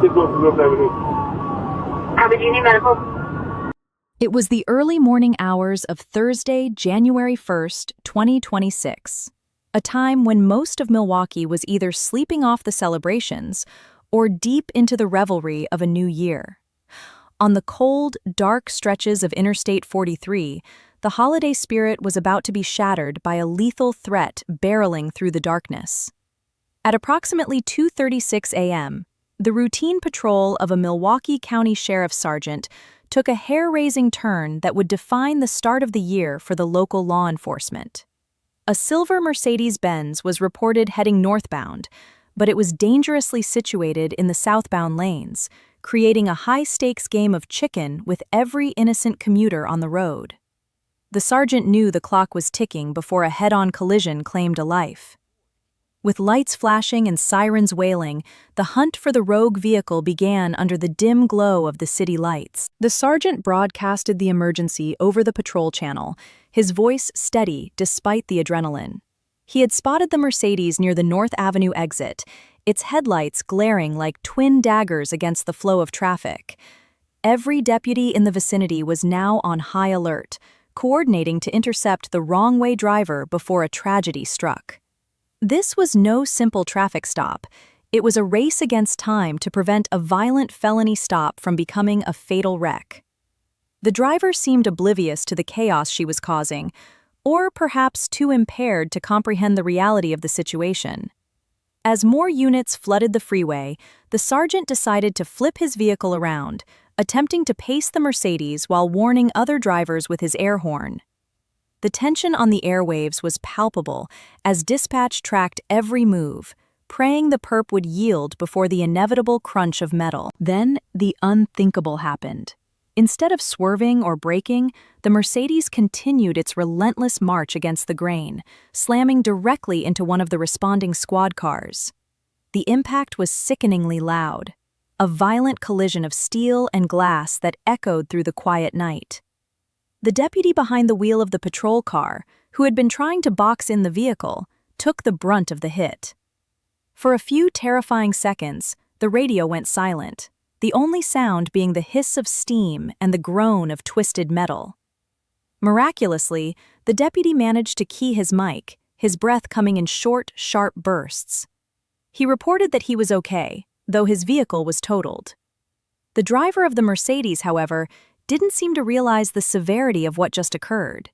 Did you need medical? It was the early morning hours of Thursday, January 1st, 2026, a time when most of Milwaukee was either sleeping off the celebrations or deep into the revelry of a new year. On the cold, dark stretches of Interstate 43, the holiday spirit was about to be shattered by a lethal threat barreling through the darkness. At approximately 2:36 a.m., the routine patrol of a Milwaukee County Sheriff's Sergeant took a hair-raising turn that would define the start of the year for the local law enforcement. A silver Mercedes-Benz was reported heading northbound, but it was dangerously situated in the southbound lanes, creating a high-stakes game of chicken with every innocent commuter on the road. The sergeant knew the clock was ticking before a head-on collision claimed a life. With lights flashing and sirens wailing, the hunt for the rogue vehicle began under the dim glow of the city lights. The sergeant broadcasted the emergency over the patrol channel, his voice steady despite the adrenaline. He had spotted the Mercedes near the North Avenue exit, its headlights glaring like twin daggers against the flow of traffic. Every deputy in the vicinity was now on high alert, coordinating to intercept the wrong-way driver before a tragedy struck. This was no simple traffic stop. It was a race against time to prevent a violent felony stop from becoming a fatal wreck. The driver seemed oblivious to the chaos she was causing, or perhaps too impaired to comprehend the reality of the situation. As more units flooded the freeway, the sergeant decided to flip his vehicle around, attempting to pace the Mercedes while warning other drivers with his air horn. The tension on the airwaves was palpable as dispatch tracked every move, praying the perp would yield before the inevitable crunch of metal. Then, the unthinkable happened. Instead of swerving or braking, the Mercedes continued its relentless march against the grain, slamming directly into one of the responding squad cars. The impact was sickeningly loud, a violent collision of steel and glass that echoed through the quiet night. The deputy behind the wheel of the patrol car, who had been trying to box in the vehicle, took the brunt of the hit. For a few terrifying seconds, the radio went silent, the only sound being the hiss of steam and the groan of twisted metal. Miraculously, the deputy managed to key his mic, his breath coming in short, sharp bursts. He reported that he was okay, though his vehicle was totaled. The driver of the Mercedes, however, didn't seem to realize the severity of what just occurred.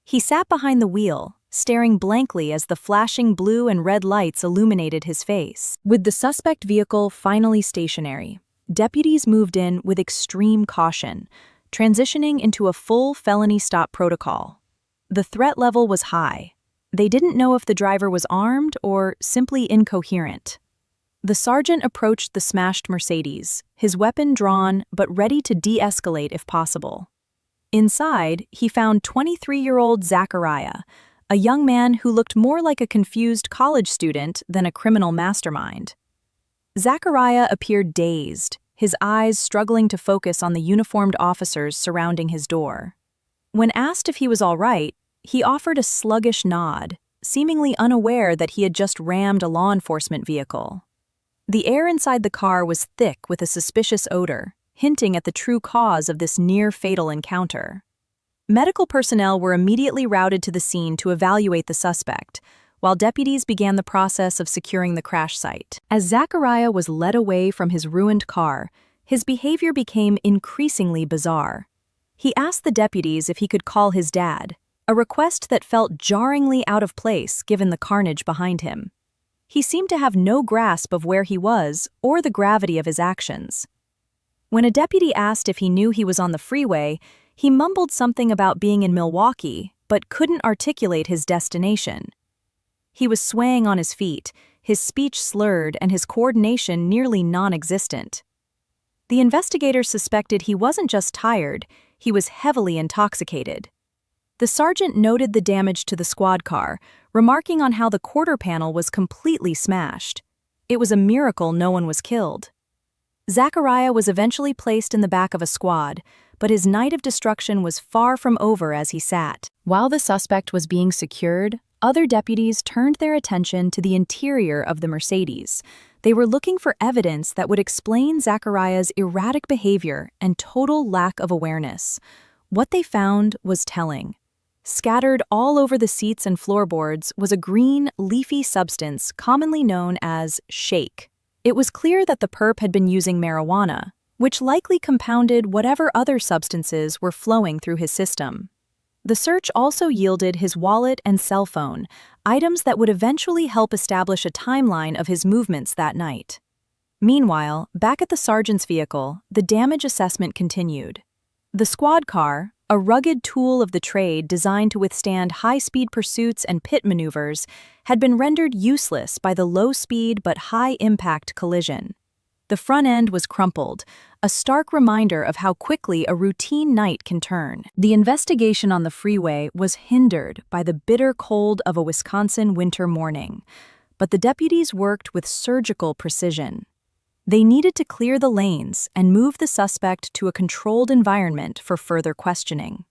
He sat behind the wheel, staring blankly as the flashing blue and red lights illuminated his face. With the suspect vehicle finally stationary, deputies moved in with extreme caution, transitioning into a full felony stop protocol. The threat level was high. They didn't know if the driver was armed or simply incoherent. The sergeant approached the smashed Mercedes, his weapon drawn but ready to de-escalate if possible. Inside, he found 23-year-old Zachariah, a young man who looked more like a confused college student than a criminal mastermind. Zachariah appeared dazed, his eyes struggling to focus on the uniformed officers surrounding his door. When asked if he was all right, he offered a sluggish nod, seemingly unaware that he had just rammed a law enforcement vehicle. The air inside the car was thick with a suspicious odor, hinting at the true cause of this near-fatal encounter. Medical personnel were immediately routed to the scene to evaluate the suspect, while deputies began the process of securing the crash site. As Zachariah was led away from his ruined car, his behavior became increasingly bizarre. He asked the deputies if he could call his dad, a request that felt jarringly out of place given the carnage behind him. He seemed to have no grasp of where he was or the gravity of his actions. When a deputy asked if he knew he was on the freeway, he mumbled something about being in Milwaukee, but couldn't articulate his destination. He was swaying on his feet, his speech slurred and his coordination nearly non-existent. The investigators suspected he wasn't just tired, he was heavily intoxicated. The sergeant noted the damage to the squad car, remarking on how the quarter panel was completely smashed. It was a miracle no one was killed. Zachariah was eventually placed in the back of a squad, but his night of destruction was far from over as he sat. While the suspect was being secured, other deputies turned their attention to the interior of the Mercedes, They were looking for evidence that would explain Zachariah's erratic behavior and total lack of awareness. What they found was telling. Scattered all over the seats and floorboards was a green, leafy substance commonly known as shake. It was clear that the perp had been using marijuana, which likely compounded whatever other substances were flowing through his system. The search also yielded his wallet and cell phone, items that would eventually help establish a timeline of his movements that night. Meanwhile, back at the sergeant's vehicle, the damage assessment continued. The squad car, a rugged tool of the trade designed to withstand high-speed pursuits and pit maneuvers, had been rendered useless by the low-speed but high-impact collision. The front end was crumpled, a stark reminder of how quickly a routine night can turn. The investigation on the freeway was hindered by the bitter cold of a Wisconsin winter morning, but the deputies worked with surgical precision. They needed to clear the lanes and move the suspect to a controlled environment for further questioning.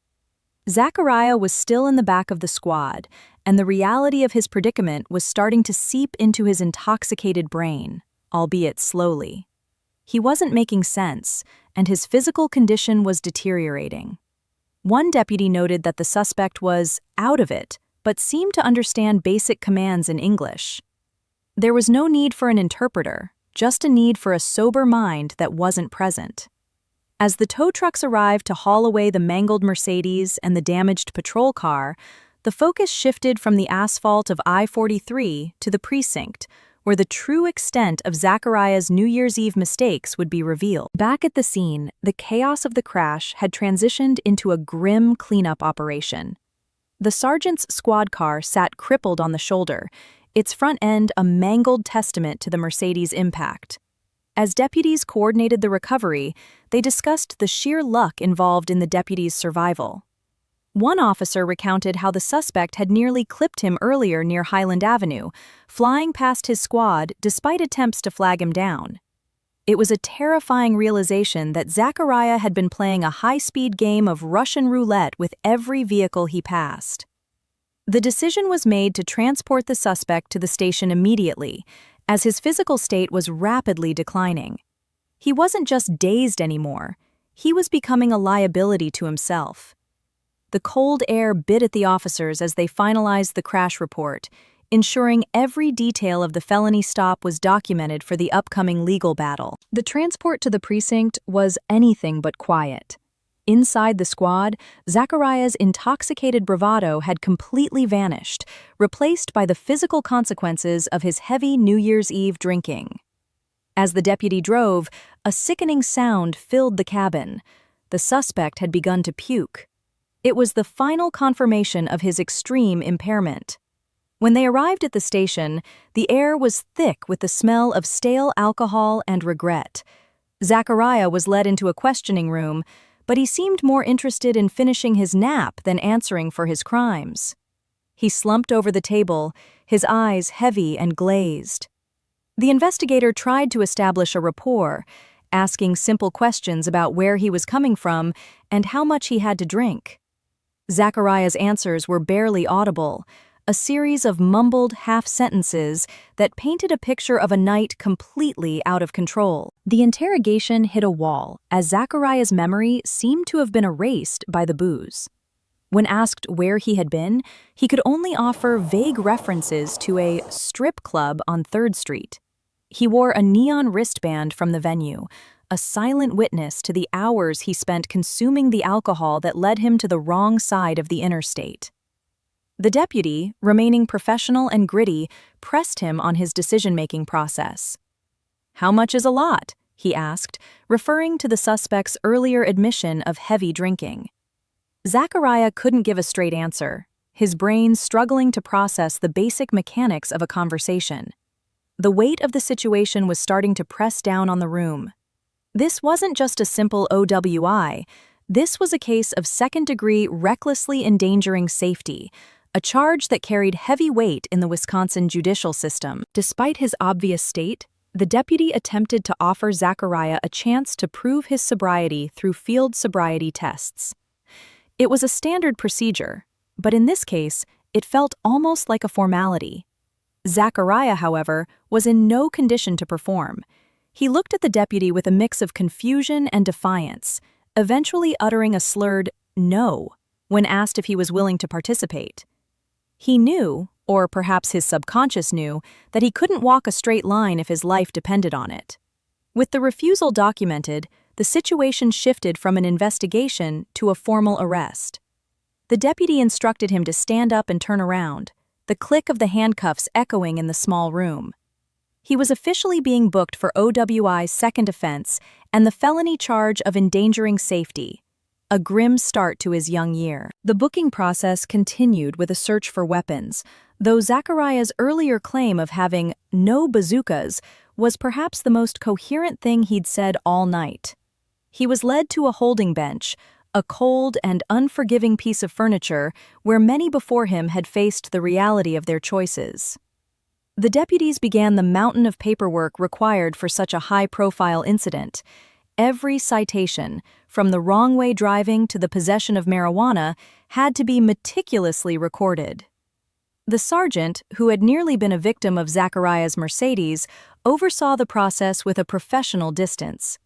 Zachariah was still in the back of the squad, and the reality of his predicament was starting to seep into his intoxicated brain, albeit slowly. He wasn't making sense, and his physical condition was deteriorating. One deputy noted that the suspect was out of it, but seemed to understand basic commands in English. There was no need for an interpreter, just a need for a sober mind that wasn't present. As the tow trucks arrived to haul away the mangled Mercedes and the damaged patrol car, the focus shifted from the asphalt of I-43 to the precinct, where the true extent of Zachariah's New Year's Eve mistakes would be revealed. Back at the scene, the chaos of the crash had transitioned into a grim cleanup operation. The sergeant's squad car sat crippled on the shoulder, its front end a mangled testament to the Mercedes' impact. As deputies coordinated the recovery, they discussed the sheer luck involved in the deputies' survival. One officer recounted how the suspect had nearly clipped him earlier near Highland Avenue, flying past his squad despite attempts to flag him down. It was a terrifying realization that Zachariah had been playing a high-speed game of Russian roulette with every vehicle he passed. The decision was made to transport the suspect to the station immediately, as his physical state was rapidly declining. He wasn't just dazed anymore, he was becoming a liability to himself. The cold air bit at the officers as they finalized the crash report, ensuring every detail of the felony stop was documented for the upcoming legal battle. The transport to the precinct was anything but quiet. Inside the squad, Zachariah's intoxicated bravado had completely vanished, replaced by the physical consequences of his heavy New Year's Eve drinking. As the deputy drove, a sickening sound filled the cabin. The suspect had begun to puke. It was the final confirmation of his extreme impairment. When they arrived at the station, the air was thick with the smell of stale alcohol and regret. Zachariah was led into a questioning room, but he seemed more interested in finishing his nap than answering for his crimes. He slumped over the table, his eyes heavy and glazed. The investigator tried to establish a rapport, asking simple questions about where he was coming from and how much he had to drink. Zachariah's answers were barely audible, a series of mumbled half-sentences that painted a picture of a night completely out of control. The interrogation hit a wall, as Zachariah's memory seemed to have been erased by the booze. When asked where he had been, he could only offer vague references to a strip club on 3rd Street. He wore a neon wristband from the venue, a silent witness to the hours he spent consuming the alcohol that led him to the wrong side of the interstate. The deputy, remaining professional and gritty, pressed him on his decision-making process. "How much is a lot?" he asked, referring to the suspect's earlier admission of heavy drinking. Zachariah couldn't give a straight answer, his brain struggling to process the basic mechanics of a conversation. The weight of the situation was starting to press down on the room. This wasn't just a simple OWI, this was a case of second-degree recklessly endangering safety, a charge that carried heavy weight in the Wisconsin judicial system. Despite his obvious state, the deputy attempted to offer Zachariah a chance to prove his sobriety through field sobriety tests. It was a standard procedure, but in this case, it felt almost like a formality. Zachariah, however, was in no condition to perform. He looked at the deputy with a mix of confusion and defiance, eventually uttering a slurred "no" when asked if he was willing to participate. He knew, or perhaps his subconscious knew, that he couldn't walk a straight line if his life depended on it. With the refusal documented, the situation shifted from an investigation to a formal arrest. The deputy instructed him to stand up and turn around, the click of the handcuffs echoing in the small room. He was officially being booked for OWI's second offense and the felony charge of endangering safety, a grim start to his young year. The booking process continued with a search for weapons, though Zachariah's earlier claim of having no bazookas was perhaps the most coherent thing he'd said all night. He was led to a holding bench, a cold and unforgiving piece of furniture where many before him had faced the reality of their choices. The deputies began the mountain of paperwork required for such a high-profile incident. Every citation, from the wrong-way driving to the possession of marijuana, had to be meticulously recorded. The sergeant, who had nearly been a victim of Zachariah's Mercedes, oversaw the process with a professional distance.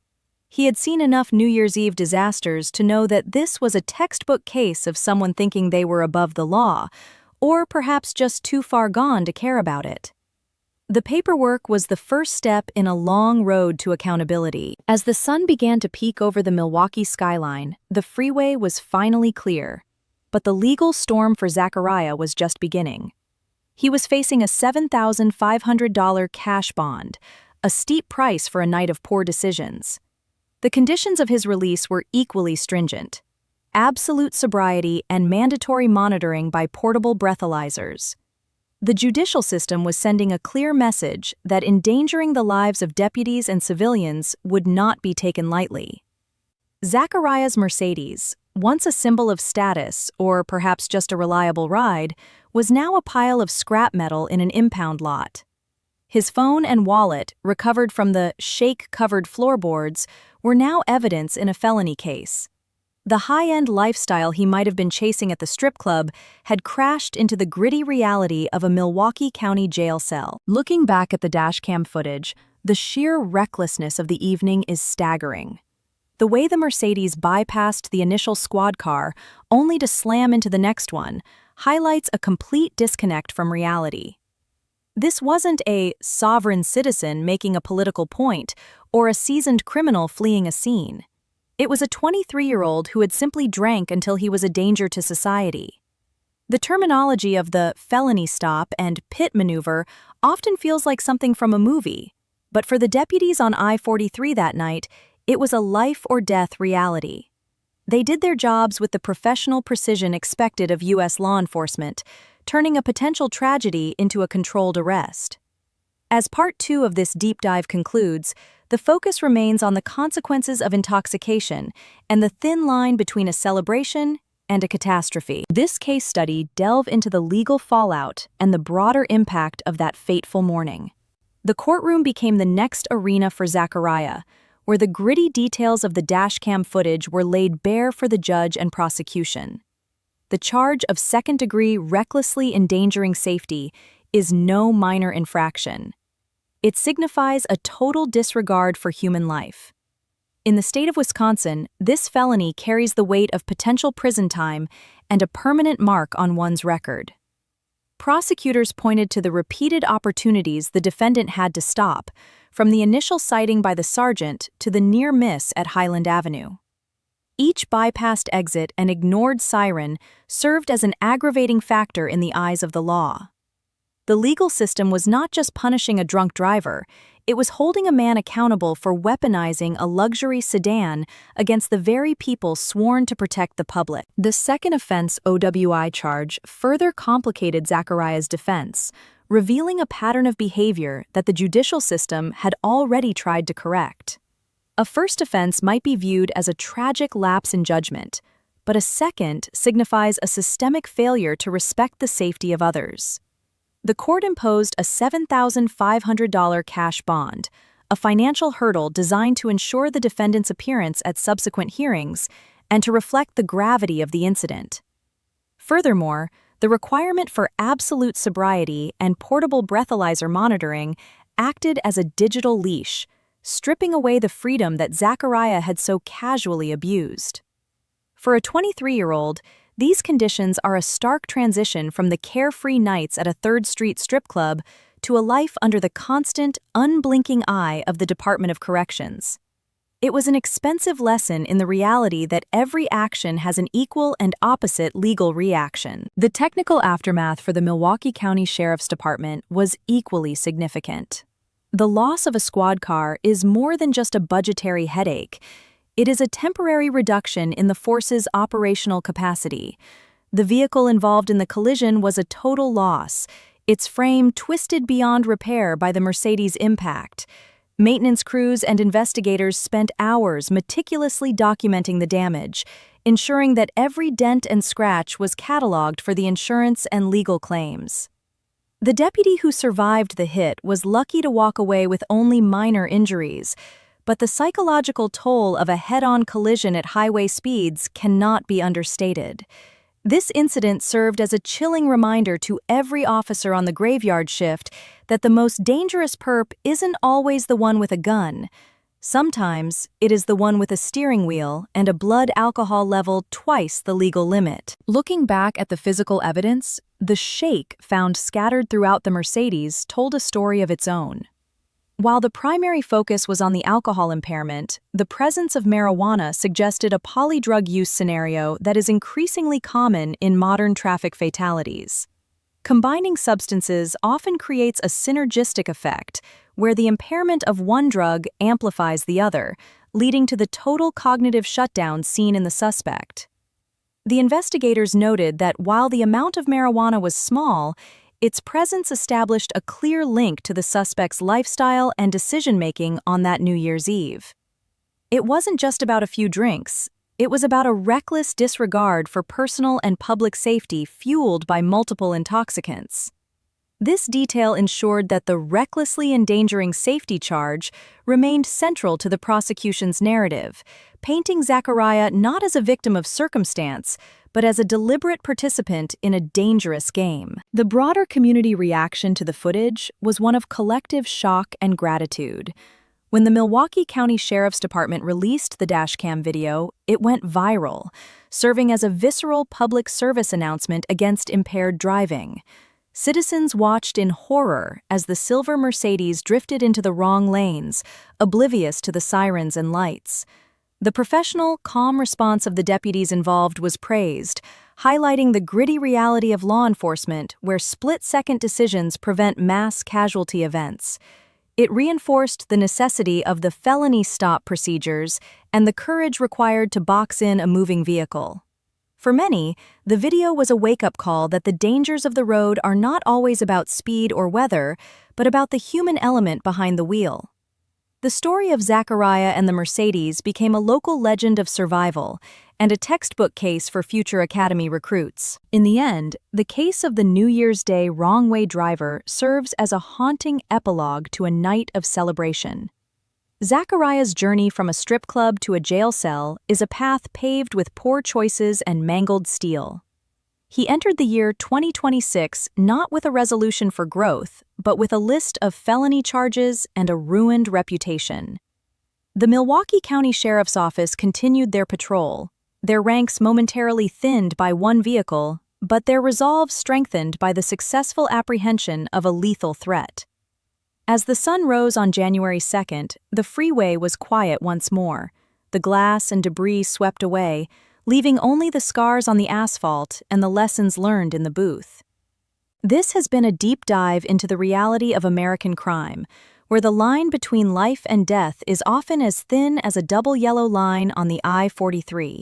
He had seen enough New Year's Eve disasters to know that this was a textbook case of someone thinking they were above the law, or perhaps just too far gone to care about it. The paperwork was the first step in a long road to accountability. As the sun began to peek over the Milwaukee skyline, the freeway was finally clear. But the legal storm for Zachariah was just beginning. He was facing a $7,500 cash bond, a steep price for a night of poor decisions. The conditions of his release were equally stringent: absolute sobriety and mandatory monitoring by portable breathalyzers. The judicial system was sending a clear message that endangering the lives of deputies and civilians would not be taken lightly. Zachariah's Mercedes, once a symbol of status or perhaps just a reliable ride, was now a pile of scrap metal in an impound lot. His phone and wallet, recovered from the shake-covered floorboards, were now evidence in a felony case. The high-end lifestyle he might have been chasing at the strip club had crashed into the gritty reality of a Milwaukee County jail cell. Looking back at the dashcam footage, the sheer recklessness of the evening is staggering. The way the Mercedes bypassed the initial squad car, only to slam into the next one, highlights a complete disconnect from reality. This wasn't a sovereign citizen making a political point or a seasoned criminal fleeing a scene. It was a 23-year-old who had simply drank until he was a danger to society. The terminology of the felony stop and pit maneuver often feels like something from a movie, but for the deputies on I-43 that night, it was a life-or-death reality. They did their jobs with the professional precision expected of U.S. law enforcement, turning a potential tragedy into a controlled arrest. As Part 2 of this deep dive concludes, the focus remains on the consequences of intoxication and the thin line between a celebration and a catastrophe. This case study delves into the legal fallout and the broader impact of that fateful morning. The courtroom became the next arena for Zachariah, where the gritty details of the dashcam footage were laid bare for the judge and prosecution. The charge of second-degree recklessly endangering safety is no minor infraction. It signifies a total disregard for human life. In the state of Wisconsin, this felony carries the weight of potential prison time and a permanent mark on one's record. Prosecutors pointed to the repeated opportunities the defendant had to stop, from the initial sighting by the sergeant to the near miss at Highland Avenue. Each bypassed exit and ignored siren served as an aggravating factor in the eyes of the law. The legal system was not just punishing a drunk driver, it was holding a man accountable for weaponizing a luxury sedan against the very people sworn to protect the public. The second offense OWI charge further complicated Zachariah's defense, revealing a pattern of behavior that the judicial system had already tried to correct. A first offense might be viewed as a tragic lapse in judgment, but a second signifies a systemic failure to respect the safety of others. The court imposed a $7,500 cash bond, a financial hurdle designed to ensure the defendant's appearance at subsequent hearings and to reflect the gravity of the incident. Furthermore, The requirement for absolute sobriety and portable breathalyzer monitoring acted as a digital leash, stripping away the freedom that Zachariah had so casually abused. For a 23-year-old, these conditions are a stark transition from the carefree nights at a 3rd Street strip club to a life under the constant, unblinking eye of the Department of Corrections. It was an expensive lesson in the reality that every action has an equal and opposite legal reaction. The technical aftermath for the Milwaukee County Sheriff's Department was equally significant. The loss of a squad car is more than just a budgetary headache. It is a temporary reduction in the force's operational capacity. The vehicle involved in the collision was a total loss, its frame twisted beyond repair by the Mercedes' impact. Maintenance crews and investigators spent hours meticulously documenting the damage, ensuring that every dent and scratch was cataloged for the insurance and legal claims. The deputy who survived the hit was lucky to walk away with only minor injuries, but the psychological toll of a head-on collision at highway speeds cannot be understated. This incident served as a chilling reminder to every officer on the graveyard shift that the most dangerous perp isn't always the one with a gun. Sometimes it is the one with a steering wheel and a blood alcohol level twice the legal limit. Looking back at the physical evidence, the shake found scattered throughout the Mercedes told a story of its own. While the primary focus was on the alcohol impairment, the presence of marijuana suggested a polydrug use scenario that is increasingly common in modern traffic fatalities. Combining substances often creates a synergistic effect, where the impairment of one drug amplifies the other, leading to the total cognitive shutdown seen in the suspect. The investigators noted that while the amount of marijuana was small, its presence established a clear link to the suspect's lifestyle and decision-making on that New Year's Eve. It wasn't just about a few drinks, it was about a reckless disregard for personal and public safety fueled by multiple intoxicants. This detail ensured that the recklessly endangering safety charge remained central to the prosecution's narrative, painting Zachariah not as a victim of circumstance, but as a deliberate participant in a dangerous game. The broader community reaction to the footage was one of collective shock and gratitude. When the Milwaukee County Sheriff's Department released the dashcam video, it went viral, serving as a visceral public service announcement against impaired driving. Citizens watched in horror as the silver Mercedes drifted into the wrong lanes, oblivious to the sirens and lights. The professional, calm response of the deputies involved was praised, highlighting the gritty reality of law enforcement where split-second decisions prevent mass casualty events. It reinforced the necessity of the felony stop procedures and the courage required to box in a moving vehicle. For many, the video was a wake-up call that the dangers of the road are not always about speed or weather, but about the human element behind the wheel. The story of Zachariah and the Mercedes became a local legend of survival and a textbook case for future academy recruits. In the end, the case of the New Year's Day wrong-way driver serves as a haunting epilogue to a night of celebration. Zachariah's journey from a strip club to a jail cell is a path paved with poor choices and mangled steel. He entered the year 2026 not with a resolution for growth, but with a list of felony charges and a ruined reputation. The Milwaukee County Sheriff's Office continued their patrol, their ranks momentarily thinned by one vehicle, but their resolve strengthened by the successful apprehension of a lethal threat. As the sun rose on January 2nd, the freeway was quiet once more. The glass and debris swept away, leaving only the scars on the asphalt and the lessons learned in the booth. This has been a deep dive into the reality of American crime, where the line between life and death is often as thin as a double yellow line on the I-43.